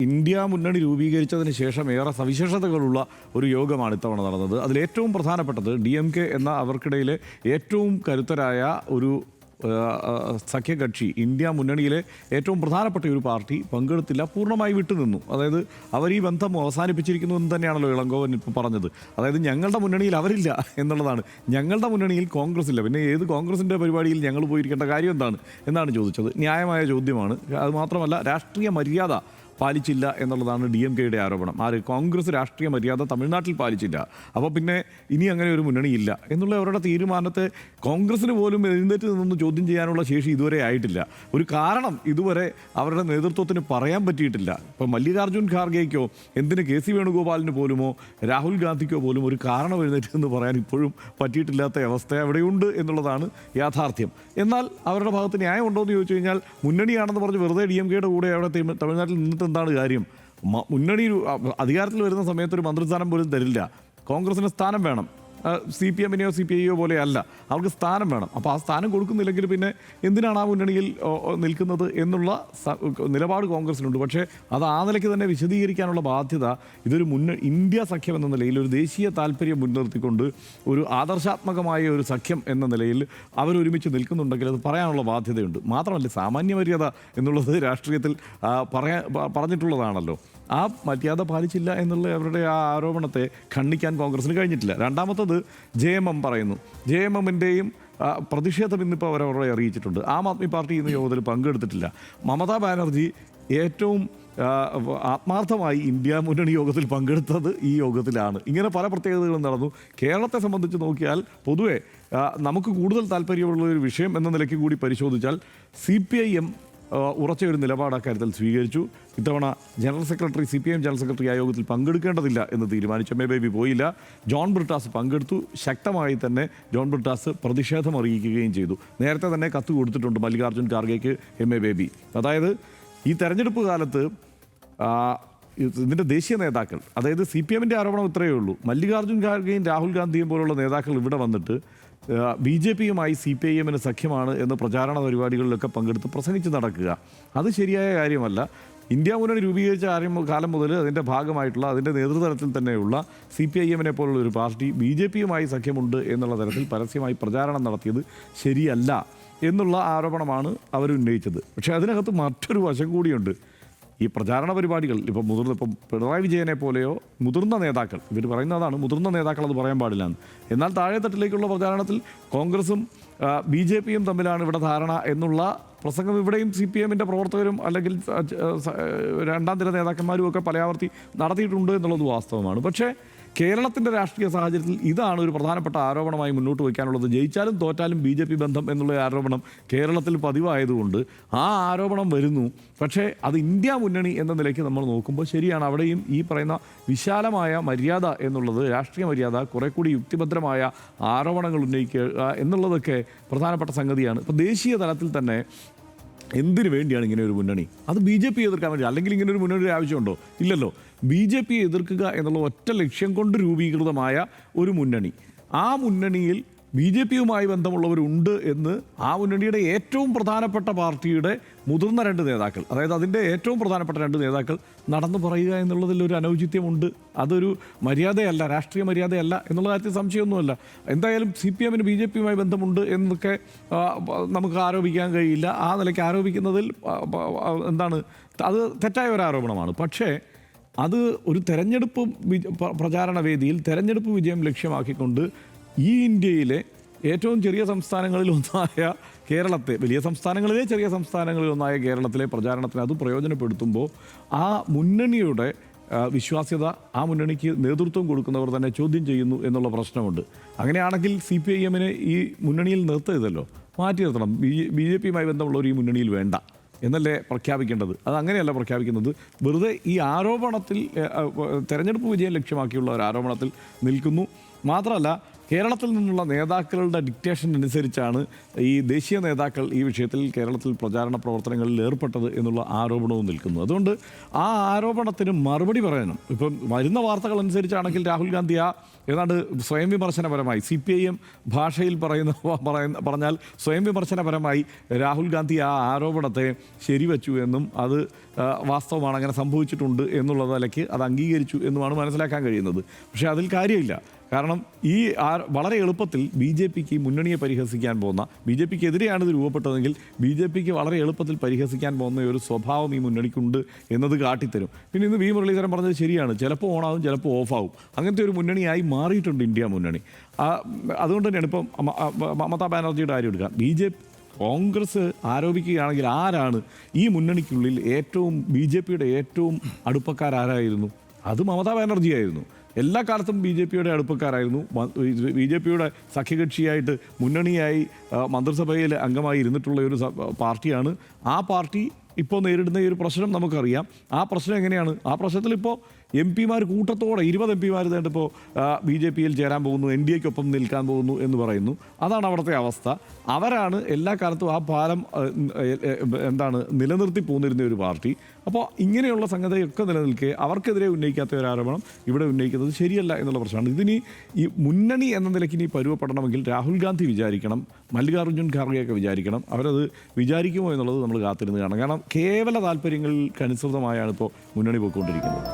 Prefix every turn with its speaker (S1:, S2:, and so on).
S1: India മുന്നണി രൂപീകരിച്ചതിന് ശേഷം ഏറെ സവിശേഷതകളുള്ള ഒരു യോഗമാണ് ഇത്തവണ നടന്നത്. അതിലേറ്റവും പ്രധാനപ്പെട്ടത് DMK എന്ന അവർക്കിടയിലെ ഏറ്റവും കരുത്തരായ ഒരു സഖ്യകക്ഷി, ഇന്ത്യ മുന്നണിയിലെ ഏറ്റവും പ്രധാനപ്പെട്ട ഒരു പാർട്ടി പങ്കെടുത്തില്ല, പൂർണ്ണമായി വിട്ടുനിന്നു. അതായത് അവർ ഈ ബന്ധം അവസാനിപ്പിച്ചിരിക്കുന്നു എന്ന് തന്നെയാണല്ലോ ഇളങ്കോവൻ ഇപ്പോൾ പറഞ്ഞത്. അതായത് ഞങ്ങളുടെ മുന്നണിയിൽ അവരില്ല എന്നുള്ളതാണ്. ഞങ്ങളുടെ മുന്നണിയിൽ കോൺഗ്രസ് ഇല്ല, പിന്നെ ഏത് കോൺഗ്രസിൻ്റെ പരിപാടിയിൽ ഞങ്ങൾ പോയിരിക്കേണ്ട കാര്യം എന്നാണ് ചോദിച്ചത്. ന്യായമായ ചോദ്യമാണ്. അതുമാത്രമല്ല, രാഷ്ട്രീയ മര്യാദ പാലിച്ചില്ല എന്നുള്ളതാണ് DMKയുടെ ആരോപണം. കോൺഗ്രസ് രാഷ്ട്രീയ മര്യാദ തമിഴ്നാട്ടിൽ പാലിച്ചില്ല. അപ്പോൾ പിന്നെ ഇനി അങ്ങനെ ഒരു മുന്നണിയില്ല എന്നുള്ള അവരുടെ തീരുമാനത്തെ കോൺഗ്രസിന് പോലും എഴുന്നേറ്റ് നിന്നൊന്ന് ചോദ്യം ചെയ്യാനുള്ള ശേഷി ഇതുവരെ ആയിട്ടില്ല. ഒരു കാരണം ഇതുവരെ അവരുടെ നേതൃത്വത്തിന് പറയാൻ പറ്റിയിട്ടില്ല. ഇപ്പം മല്ലികാർജ്ജുൻ ഖാർഗെയ്ക്കോ എന്തിന് KC വേണുഗോപാലിന് പോലുമോ രാഹുൽ ഗാന്ധിക്കോ പോലും ഒരു കാരണം എഴുന്നേറ്റ് എന്ന് പറയാൻ ഇപ്പോഴും പറ്റിയിട്ടില്ലാത്ത അവസ്ഥ അവിടെയുണ്ട് എന്നുള്ളതാണ് യാഥാർത്ഥ്യം. എന്നാൽ അവരുടെ ഭാഗത്ത് ന്യായമുണ്ടോ എന്ന് ചോദിച്ചു കഴിഞ്ഞാൽ, മുന്നണിയാണെന്ന് പറഞ്ഞ് വെറുതെ DMKയുടെ കൂടെ അവിടെ തമിഴ്നാട്ടിൽ നിന്നിട്ട് എന്താണ് കാര്യം? മുന്നണി അധികാരത്തിൽ വരുന്ന സമയത്ത് ഒരു മന്ത്രിസ്ഥാനം പോലും തരില്ല. കോൺഗ്രസിന് സ്ഥാനം വേണം. CPM-നെയോ CPI-യോ പോലെയല്ല, അവർക്ക് സ്ഥാനം വേണം. അപ്പോൾ ആ സ്ഥാനം കൊടുക്കുന്നില്ലെങ്കിൽ പിന്നെ എന്തിനാണ് ആ മുന്നണിയിൽ നിൽക്കുന്നത് എന്നുള്ള നിലപാട് കോൺഗ്രസിനുണ്ട്. പക്ഷേ അത് ആ നിലയ്ക്ക് തന്നെ വിശദീകരിക്കാനുള്ള ബാധ്യത ഇതൊരു ഇന്ത്യ സഖ്യം എന്ന നിലയിൽ ഒരു ദേശീയ താല്പര്യം മുൻനിർത്തിക്കൊണ്ട് ഒരു ആദർശാത്മകമായ ഒരു സഖ്യം എന്ന നിലയിൽ അവരൊരുമിച്ച് നിൽക്കുന്നുണ്ടെങ്കിൽ അത് പറയാനുള്ള ബാധ്യതയുണ്ട്. മാത്രമല്ല, സാമാന്യ മര്യാദ എന്നുള്ളത് രാഷ്ട്രീയത്തിൽ പറഞ്ഞിട്ടുള്ളതാണല്ലോ. ആ മര്യാദ പാലിച്ചില്ല എന്നുള്ള അവരുടെ ആ ആരോപണത്തെ ഖണ്ഡിക്കാൻ കോൺഗ്രസിന് കഴിഞ്ഞിട്ടില്ല. രണ്ടാമത്തത് JMM പറയുന്നു. JMM-ൻ്റെയും പ്രതിഷേധം ഇന്നിപ്പോൾ അവരവരെ അറിയിച്ചിട്ടുണ്ട്. ആം ആദ്മി പാർട്ടി ഇന്ന് യോഗത്തിൽ പങ്കെടുത്തിട്ടില്ല. മമതാ ബാനർജി ഏറ്റവും ആത്മാർത്ഥമായി ഇന്ത്യ മുന്നണി യോഗത്തിൽ പങ്കെടുത്തത് ഈ യോഗത്തിലാണ്. ഇങ്ങനെ പല പ്രത്യേകതകളും നടന്നു. കേരളത്തെ സംബന്ധിച്ച് നോക്കിയാൽ പൊതുവെ നമുക്ക് കൂടുതൽ താല്പര്യമുള്ള ഒരു വിഷയം എന്ന നിലയ്ക്ക് കൂടി പരിശോധിച്ചാൽ CPIM ഉറച്ച ഒരു നിലപാട് അക്കാര്യത്തിൽ സ്വീകരിച്ചു. ഇത്തവണ CPIM ജനറൽ സെക്രട്ടറി ആ യോഗത്തിൽ പങ്കെടുക്കേണ്ടതില്ല എന്ന് തീരുമാനിച്ചു. MA ബേബി പോയില്ല. ജോൺ ബ്രിട്ടാസ് പങ്കെടുത്തു. ശക്തമായി തന്നെ ജോൺ ബ്രിട്ടാസ് പ്രതിഷേധം അറിയിക്കുകയും ചെയ്തു. നേരത്തെ തന്നെ കത്ത് കൊടുത്തിട്ടുണ്ട് മല്ലികാർജ്ജുൻ ഖാർഗെയ്ക്ക് MA ബേബി. അതായത് ഈ തെരഞ്ഞെടുപ്പ് കാലത്ത് ഇതിൻ്റെ ദേശീയ നേതാക്കൾ, അതായത് CPM-ൻ്റെ ആരോപണം ഇത്രയേ ഉള്ളൂ. മല്ലികാർജ്ജുൻ ഖാർഗെയും രാഹുൽ ഗാന്ധിയും പോലുള്ള നേതാക്കൾ ഇവിടെ വന്നിട്ട് BJP-യുമായി CPIM-ന് സഖ്യമാണ് എന്ന് പ്രചാരണ പരിപാടികളിലൊക്കെ പങ്കെടുത്ത് പ്രസംഗിച്ച് നടക്കുക, അത് ശരിയായ കാര്യമല്ല. ഇന്ത്യ മുന്നണി രൂപീകരിച്ച കാലം മുതൽ അതിൻ്റെ ഭാഗമായിട്ടുള്ള അതിൻ്റെ നേതൃതലത്തിൽ തന്നെയുള്ള CPIM-നെ പോലുള്ള ഒരു പാർട്ടി BJP-യുമായി സഖ്യമുണ്ട് എന്നുള്ള തരത്തിൽ പരസ്യമായി പ്രചാരണം നടത്തിയത് ശരിയല്ല എന്നുള്ള ആരോപണമാണ് അവരുന്നയിച്ചത്. പക്ഷേ അതിനകത്ത് മറ്റൊരു വശം കൂടിയുണ്ട്. ഈ പ്രചാരണ പരിപാടികൾ ഇപ്പം പിണറായി വിജയനെ പോലെയോ മുതിർന്ന നേതാക്കൾ, ഇവർ പറയുന്നതാണ് മുതിർന്ന നേതാക്കൾ അത് പറയാൻ പാടില്ല. എന്നാൽ താഴെത്തട്ടിലേക്കുള്ള പ്രചാരണത്തിൽ കോൺഗ്രസും BJP-യും തമ്മിലാണ് ഇവിടെ ധാരണ എന്നുള്ള പ്രസംഗം ഇവിടെയും CPM-ൻ്റെ പ്രവർത്തകരും അല്ലെങ്കിൽ രണ്ടാം തിര നേതാക്കന്മാരും ഒക്കെ പലയാവർത്തി നടത്തിയിട്ടുണ്ട് എന്നുള്ളത് വാസ്തവമാണ്. പക്ഷേ കേരളത്തിൻ്റെ രാഷ്ട്രീയ സാഹചര്യത്തിൽ ഇതാണ് ഒരു പ്രധാനപ്പെട്ട ആരോപണമായി മുന്നോട്ട് വയ്ക്കാനുള്ളത്. ജയിച്ചാലും തോറ്റാലും BJP ബന്ധം എന്നുള്ള ആരോപണം കേരളത്തിൽ പതിവായതുകൊണ്ട് ആ ആരോപണം വരുന്നു. പക്ഷേ അത് ഇന്ത്യ മുന്നണി എന്ന നിലയ്ക്ക് നമ്മൾ നോക്കുമ്പോൾ ശരിയാണ്, അവിടെയും ഈ പറയുന്ന വിശാലമായ മര്യാദ എന്നുള്ളത്, രാഷ്ട്രീയ മര്യാദ, കുറെ കൂടി യുക്തിഭദ്രമായ ആരോപണങ്ങൾ ഉന്നയിക്കുക എന്നുള്ളതൊക്കെ പ്രധാനപ്പെട്ട സംഗതിയാണ്. ഇപ്പോൾ ദേശീയ തലത്തിൽ തന്നെ എന്തിനു വേണ്ടിയാണ് ഇങ്ങനെ ഒരു മുന്നണി? അത് BJP എതിർക്കാൻ വേണ്ടി, അല്ലെങ്കിൽ ഇങ്ങനെ ഒരു മുന്നണിയുടെ ആവശ്യമുണ്ടോ? ഇല്ലല്ലോ. BJP എതിർക്കുക എന്നുള്ള ഒറ്റ ലക്ഷ്യം കൊണ്ട് രൂപീകൃതമായ ഒരു മുന്നണി, ആ മുന്നണിയിൽ BJP-യുമായി ബന്ധമുള്ളവരുണ്ട് എന്ന് ആ മുന്നണിയുടെ ഏറ്റവും പ്രധാനപ്പെട്ട പാർട്ടിയുടെ മുതിർന്ന രണ്ട് നേതാക്കൾ, അതായത് അതിൻ്റെ ഏറ്റവും പ്രധാനപ്പെട്ട രണ്ട് നേതാക്കൾ നടന്നു പറയുക എന്നുള്ളതിൽ ഒരു അനൗചിത്യമുണ്ട്. അതൊരു മര്യാദയല്ല, രാഷ്ട്രീയ മര്യാദയല്ല എന്നുള്ള കാര്യത്തിൽ സംശയമൊന്നുമല്ല. എന്തായാലും CPM-ന് BJP-യുമായി ബന്ധമുണ്ട് എന്നൊക്കെ നമുക്ക് ആരോപിക്കാൻ കഴിയില്ല. ആ നിലയ്ക്ക് ആരോപിക്കുന്നതിൽ അത് തെറ്റായ ഒരു ആരോപണമാണ്. പക്ഷേ അത് ഒരു തെരഞ്ഞെടുപ്പ് പ്രചാരണ വേദിയിൽ തെരഞ്ഞെടുപ്പ് വിജയം ലക്ഷ്യമാക്കിക്കൊണ്ട് ഈ ഇന്ത്യയിലെ ഏറ്റവും ചെറിയ സംസ്ഥാനങ്ങളിൽ ഒന്നായ കേരളത്തെ, വലിയ സംസ്ഥാനങ്ങളിലെ ചെറിയ സംസ്ഥാനങ്ങളിൽ ഒന്നായ കേരളത്തിലെ പ്രചാരണത്തിന് അത് പ്രയോജനപ്പെടുത്തുമ്പോൾ ആ മുന്നണിയുടെ വിശ്വാസ്യത, ആ മുന്നണിക്ക് നേതൃത്വം കൊടുക്കുന്നവർ തന്നെ ചോദ്യം ചെയ്യുന്നു എന്നുള്ള പ്രശ്നമുണ്ട്. അങ്ങനെയാണെങ്കിൽ CPIM-നെ ഈ മുന്നണിയിൽ നിർത്തരുതല്ലോ, മാറ്റി നിർത്തണം. BJP-യുമായി ബന്ധമുള്ളവർ ഈ മുന്നണിയിൽ വേണ്ട എന്നല്ലേ പ്രഖ്യാപിക്കേണ്ടത്. അതങ്ങനെയല്ല പ്രഖ്യാപിക്കുന്നത്. വെറുതെ ഈ ആരോപണത്തിൽ, തെരഞ്ഞെടുപ്പ് വിജയം ലക്ഷ്യമാക്കിയുള്ള ഒരു ആരോപണത്തിൽ നിൽക്കുന്നു. മാത്രമല്ല കേരളത്തിൽ നിന്നുള്ള നേതാക്കളുടെ ഡിക്റ്റേഷൻ അനുസരിച്ചാണ് ഈ ദേശീയ നേതാക്കൾ ഈ വിഷയത്തിൽ കേരളത്തിൽ പ്രചാരണ പ്രവർത്തനങ്ങളിൽ ഏർപ്പെട്ടത് എന്നുള്ള ആരോപണവും നിൽക്കുന്നു. അതുകൊണ്ട് ആ ആരോപണത്തിന് മറുപടി പറയാനും ഇപ്പം വരുന്ന വാർത്തകൾ അനുസരിച്ചാണെങ്കിൽ രാഹുൽ ഗാന്ധി ഏതാണ്ട് സ്വയം വിമർശനപരമായി CPIM ഭാഷയിൽ പറഞ്ഞാൽ സ്വയം വിമർശനപരമായി രാഹുൽ ഗാന്ധി ആ ആരോപണത്തെ ശരിവച്ചു എന്നും അത് വാസ്തവമാണ്, അങ്ങനെ സംഭവിച്ചിട്ടുണ്ട് എന്നുള്ള നിലയ്ക്ക് അത് അംഗീകരിച്ചു എന്നുമാണ് മനസ്സിലാക്കാൻ കഴിയുന്നത്. പക്ഷേ അതിൽ കാര്യമില്ല. കാരണം ഈ വളരെ എളുപ്പത്തിൽ BJPക്ക് മുന്നണിയെ പരിഹസിക്കാൻ പോകുന്ന, BJPക്ക് എതിരെയാണ് ഇത് രൂപപ്പെട്ടതെങ്കിൽ BJPക്ക് വളരെ എളുപ്പത്തിൽ പരിഹസിക്കാൻ പോകുന്ന ഒരു സ്വഭാവം ഈ മുന്നണിക്കുണ്ട് എന്നത് കാട്ടിത്തരും. പിന്നെ ഇന്ന് V. മുരളീധരൻ പറഞ്ഞത് ശരിയാണ്, ചിലപ്പോൾ ഓണാവും ചിലപ്പോൾ ഓഫാവും. അങ്ങനത്തെ ഒരു മുന്നണിയായി മാറിയിട്ടുണ്ട് ഇന്ത്യ മുന്നണി. അതുകൊണ്ട് തന്നെയാണ് ഇപ്പം മമതാ ബാനർജിയുടെ കാര്യം എടുക്കാം. കോൺഗ്രസ് ആരോപിക്കുകയാണെങ്കിൽ ആരാണ് ഈ മുന്നണിക്കുള്ളിൽ ഏറ്റവും BJPയുടെ ഏറ്റവും അടുപ്പക്കാരായിരുന്നു? അത് മമതാ ബാനർജി ആയിരുന്നു. എല്ലാ കാലത്തും BJPയുടെ അടുപ്പക്കാരായിരുന്നു. BJPയുടെ സഖ്യകക്ഷിയായിട്ട് മുന്നണിയായി മന്ത്രിസഭയിൽ അംഗമായി ഇരുന്നിട്ടുള്ള ഒരു പാർട്ടിയാണ്. ആ പാർട്ടി ഇപ്പോൾ നേരിടുന്ന ഈ ഒരു പ്രശ്നം നമുക്കറിയാം. ആ പ്രശ്നം എങ്ങനെയാണ്? ആ പ്രശ്നത്തിൽ ഇപ്പോൾ MP കൂട്ടത്തോടെ 20 MP ഇപ്പോൾ BJPയിൽ ചേരാൻ പോകുന്നു, NDAക്കൊപ്പം നിൽക്കാൻ പോകുന്നു എന്ന് പറയുന്നു. അതാണ് അവിടുത്തെ അവസ്ഥ. അവരാണ് എല്ലാ കാലത്തും ആ പാലം നിലനിർത്തി പോന്നിരുന്ന ഒരു പാർട്ടി. അപ്പോൾ ഇങ്ങനെയുള്ള സംഗതിയൊക്കെ നിലനിൽക്കെ അവർക്കെതിരെ ഉന്നയിക്കാത്ത ഒരു ആരോപണം ഇവിടെ ഉന്നയിക്കുന്നത് ശരിയല്ല എന്നുള്ള പ്രശ്നമാണ്. ഇതിനി ഈ മുന്നണി എന്ന നിലയ്ക്ക് ഇനി പരുവപ്പെടണമെങ്കിൽ രാഹുൽ ഗാന്ധി വിചാരിക്കണം, മല്ലികാർജ്ജുൻ ഖാർഗെയൊക്കെ വിചാരിക്കണം. അവരത് വിചാരിക്കുമോ എന്നുള്ളത് നമ്മൾ കാത്തിരുന്ന് കാണണം. കാരണം കേവല താല്പര്യങ്ങൾക്കനുസൃതമായാണ് ഇപ്പോൾ മുന്നണി പോയിക്കൊണ്ടിരിക്കുന്നത്.